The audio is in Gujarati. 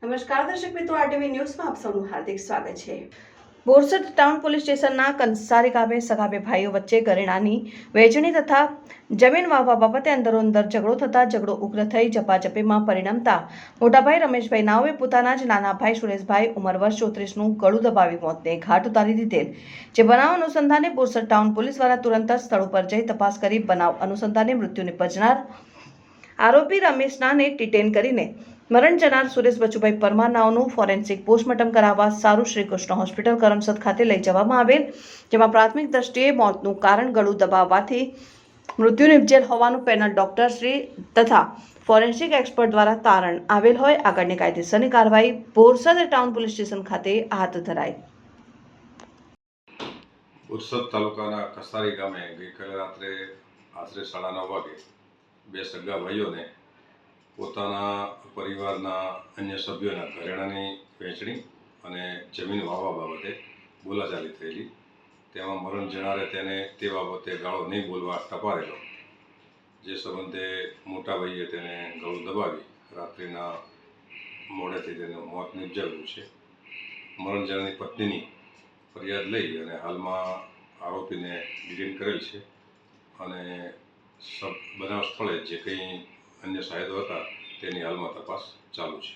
નમસ્કાર દર્શક મિત્રો, આરટીવી ન્યૂઝમાં આપ સૌનું હાર્દિક સ્વાગત છે। બોરસદ ટાઉન પોલીસ સ્ટેશનના કંસારી ગામે સગા બે ભાઈઓ વચ્ચે ઘરેણાની વહેંચણી તથા જમીન વાવવા બાબતે અંદરોઅંદર ઝઘડો થતા ઝઘડો ઉગ્ર થઈ ઝપાઝપીમાં પરિણમતા મોટાભાઈ રમેશભાઈ નાઓએ પોતાના જ નાના ભાઈ સુરેશભાઈ ઉંમર વર્ષ 34નું ગળું દબાવી મોતને ઘાટ ઉતારી દીધેલ। જે બનાવ અનુસંધાને બોરસદ ટાઉન પોલીસ દ્વારા તુરંત જ સ્થળ ઉપર જઈ તપાસ કરી બનાવ અનુસંધાને મૃત્યુ નિપજનાર આરોપી રમેશ નાને ડિટેન કરીને મરણ જનાર સુરેશ બચુભાઈ પરમાર નાઓનું ફોરેન્સિક પોસ્ટમોર્ટમ કરાવવા સારું શ્રી કૃષ્ણ હોસ્પિટલ કરમસદ ખાતે લઈ જવામાં આવેલ। જેમાં પ્રાથમિક દ્રષ્ટિએ મોતનું કારણ ગળું દબાવવાથી મૃત્યુ નિપજેલ હોવાનું પેનલ ડોક્ટર શ્રી તથા ફોરેન્સિક એક્સપર્ટ દ્વારા તારણ આવેલ હોય આગળની કાયદેસરની કાર્યવાહી બોરસદ ટાઉન પોલીસ સ્ટેશન ખાતે હાથ ધરાઈ। બોરસદ તાલુકાના કસારી ગામે ગઈકાલે રાત્રે આશરે 9:30 વાગે બે સગા ભાઈઓને પોતાના પરિવારના અન્ય સભ્યોના ઘરેણાની વહેંચણી અને જમીન વાવવા બાબતે બોલાચાલી થયેલી। તેમાં મરણ જનારે તેને તે બાબતે ગાળો નહીં બોલવા ટપારેલો, જે સંબંધે મોટા ભાઈએ તેને ગળું દબાવી રાત્રિના મોડેથી તેનું મોત નિપજાવ્યું છે। મરણ જનારની પત્નીની ફરિયાદ લઈ અને હાલમાં આરોપીને ડિટેન કરેલ છે અને બનાવ સ્થળે જે કંઈ અન્ય સાહેદો હતા તેની હાલમાં તપાસ ચાલુ છે।